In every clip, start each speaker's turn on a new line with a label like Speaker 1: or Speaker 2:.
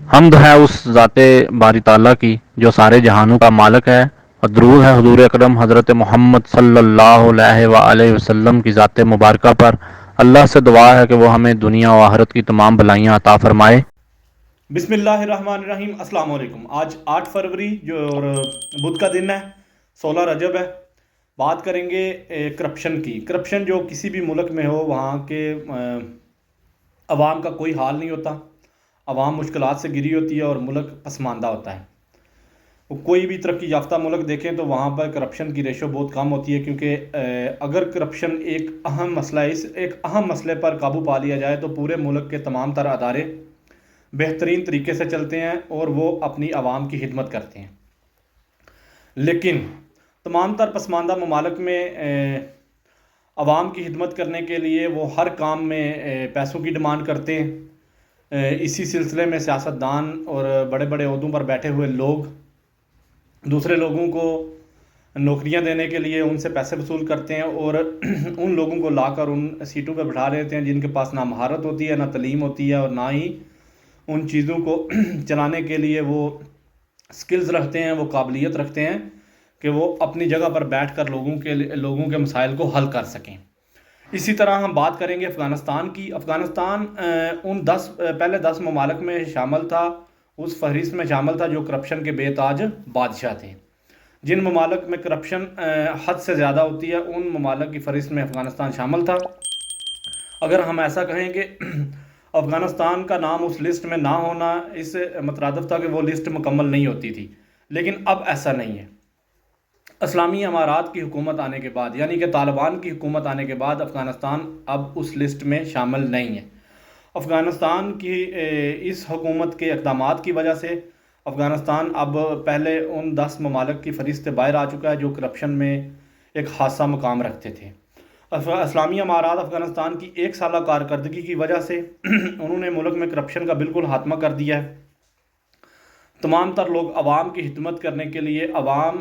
Speaker 1: حمد ہے اس ذات باری تعالیٰ کی جو سارے جہانوں کا مالک ہے، اور درود ہے حضور اکرم حضرت محمد صلی اللہ علیہ وآلہ وسلم کی ذات مبارکہ پر۔ اللہ سے دعا ہے کہ وہ ہمیں دنیا و آخرت کی تمام بھلائیاں عطا فرمائے۔
Speaker 2: بسم اللہ الرحمن الرحیم۔ السلام علیکم۔ آج 8 فروری جو اور بدھ کا دن ہے، 16 رجب ہے۔ بات کریں گے کرپشن کی۔ کرپشن جو کسی بھی ملک میں ہو وہاں کے عوام کا کوئی حال نہیں ہوتا، عوام مشکلات سے گری ہوتی ہے اور ملک پسماندہ ہوتا ہے۔ کوئی بھی ترقی یافتہ ملک دیکھیں تو وہاں پر کرپشن کی ریشو بہت کم ہوتی ہے، کیونکہ اگر کرپشن ایک اہم مسئلہ ہے، اس ایک اہم مسئلے پر قابو پا لیا جائے تو پورے ملک کے تمام تر ادارے بہترین طریقے سے چلتے ہیں اور وہ اپنی عوام کی خدمت کرتے ہیں۔ لیکن تمام تر پسماندہ ممالک میں عوام کی خدمت کرنے کے لیے وہ ہر کام میں پیسوں کی ڈیمانڈ کرتے ہیں۔ اسی سلسلے میں سیاستدان اور بڑے بڑے عہدوں پر بیٹھے ہوئے لوگ دوسرے لوگوں کو نوکریاں دینے کے لیے ان سے پیسے وصول کرتے ہیں اور ان لوگوں کو لا کر ان سیٹوں پہ بٹھا لیتے ہیں جن کے پاس نہ مہارت ہوتی ہے، نہ تعلیم ہوتی ہے، اور نہ ہی ان چیزوں کو چلانے کے لیے وہ سکلز رکھتے ہیں، وہ قابلیت رکھتے ہیں کہ وہ اپنی جگہ پر بیٹھ کر لوگوں کے مسائل کو حل کر سکیں۔ اسی طرح ہم بات کریں گے افغانستان کی۔ افغانستان ان پہلے 10 ممالک میں شامل تھا، اس فہرست میں شامل تھا جو کرپشن کے بے تاج بادشاہ تھے۔ جن ممالک میں کرپشن حد سے زیادہ ہوتی ہے ان ممالک کی فہرست میں افغانستان شامل تھا۔ اگر ہم ایسا کہیں کہ افغانستان کا نام اس لسٹ میں نہ ہونا اس سے مترادف تھا کہ وہ لسٹ مکمل نہیں ہوتی تھی، لیکن اب ایسا نہیں ہے۔ اسلامی امارات کی حکومت آنے کے بعد، یعنی کہ طالبان کی حکومت آنے کے بعد، افغانستان اب اس لسٹ میں شامل نہیں ہے۔ افغانستان کی اس حکومت کے اقدامات کی وجہ سے افغانستان اب پہلے ان 10 ممالک کی فہرست سے باہر آ چکا ہے جو کرپشن میں ایک خاصا مقام رکھتے تھے۔ اسلامی امارات افغانستان کی 1 سالہ کارکردگی کی وجہ سے انہوں نے ملک میں کرپشن کا بالکل خاتمہ کر دیا ہے۔ تمام تر لوگ عوام کی خدمت کرنے کے لیے عوام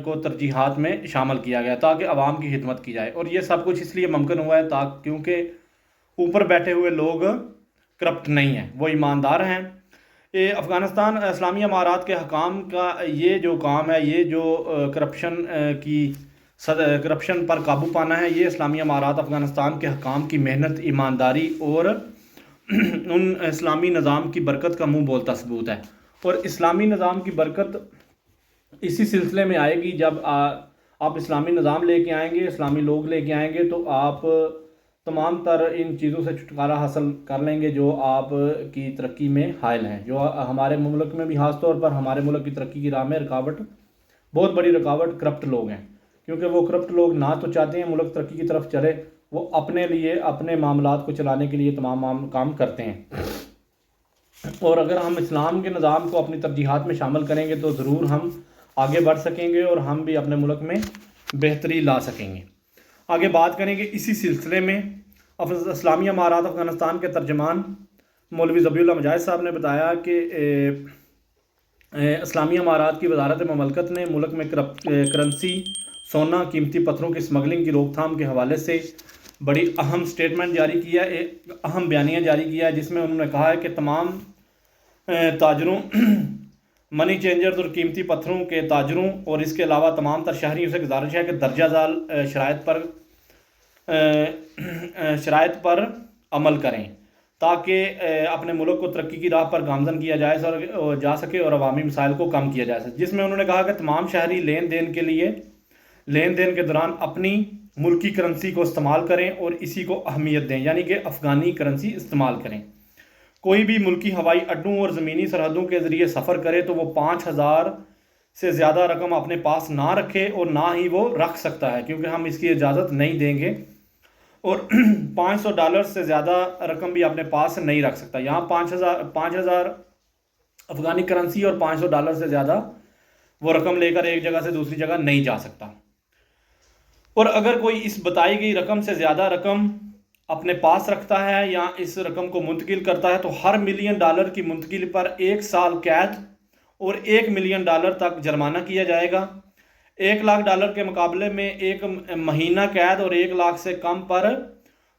Speaker 2: کو ترجیحات میں شامل کیا گیا تاکہ عوام کی خدمت کی جائے، اور یہ سب کچھ اس لیے ممکن ہوا ہے کیونکہ اوپر بیٹھے ہوئے لوگ کرپٹ نہیں ہیں، وہ ایماندار ہیں۔ افغانستان اسلامی امارات کے حکام کا یہ جو کام ہے، یہ جو کرپشن پر قابو پانا ہے، یہ اسلامی امارات افغانستان کے حکام کی محنت، ایمانداری اور ان اسلامی نظام کی برکت کا منہ بولتا ثبوت ہے۔ اور اسلامی نظام کی برکت اسی سلسلے میں آئے گی جب آپ اسلامی نظام لے کے آئیں گے، اسلامی لوگ لے کے آئیں گے، تو آپ تمام تر ان چیزوں سے چھٹکارا حاصل کر لیں گے جو آپ کی ترقی میں حائل ہیں، جو ہمارے ملک میں بھی خاص طور پر ہمارے ملک کی ترقی کی راہ میں بہت بڑی رکاوٹ کرپٹ لوگ ہیں، کیونکہ وہ کرپٹ لوگ نہ تو چاہتے ہیں ملک ترقی کی طرف چلے، وہ اپنے لیے اپنے معاملات کو چلانے کے لیے تمام کام کرتے ہیں۔ اور اگر ہم اسلام کے نظام کو اپنی ترجیحات میں شامل کریں گے تو ضرور ہم آگے بڑھ سکیں گے اور ہم بھی اپنے ملک میں بہتری لا سکیں گے۔ آگے بات کریں گے اسی سلسلے میں۔ اسلامی امارات افغانستان کے ترجمان مولوی ذبیح اللہ مجاہد صاحب نے بتایا کہ اسلامی امارات کی وزارت مملکت نے ملک میں کرنسی، سونا، قیمتی پتھروں کی اسمگلنگ کی روک تھام کے حوالے سے بڑی اہم سٹیٹمنٹ جاری کیا ہے، ایک اہم بیانیہ جاری کیا ہے، جس میں انہوں نے کہا ہے کہ تمام تاجروں، منی چینجرز اور قیمتی پتھروں کے تاجروں اور اس کے علاوہ تمام تر شہریوں سے گزارش ہے کہ درجہ ذیل شرائط پر عمل کریں تاکہ اپنے ملک کو ترقی کی راہ پر گامزن کیا جا سکے اور عوامی مسائل کو کم کیا جا سکے، جس میں انہوں نے کہا کہ تمام شہری لین دین کے دوران اپنی ملکی کرنسی کو استعمال کریں اور اسی کو اہمیت دیں، یعنی کہ افغانی کرنسی استعمال کریں۔ کوئی بھی ملکی ہوائی اڈوں اور زمینی سرحدوں کے ذریعے سفر کرے تو وہ 5,000 سے زیادہ رقم اپنے پاس نہ رکھے اور نہ ہی وہ رکھ سکتا ہے، کیونکہ ہم اس کی اجازت نہیں دیں گے، اور $500 سے زیادہ رقم بھی اپنے پاس نہیں رکھ سکتا۔ یہاں 5,000 افغانی کرنسی اور $500 سے زیادہ وہ رقم لے کر ایک جگہ سے دوسری جگہ نہیں جا سکتا، اور اگر کوئی اس بتائی گئی رقم سے زیادہ رقم اپنے پاس رکھتا ہے یا اس رقم کو منتقل کرتا ہے تو ہر $1 ملین کی منتقلی پر 1 سال قید اور $1 ملین تک جرمانہ کیا جائے گا۔ $1 لاکھ کے مقابلے میں 1 مہینہ قید اور 1 لاکھ سے کم پر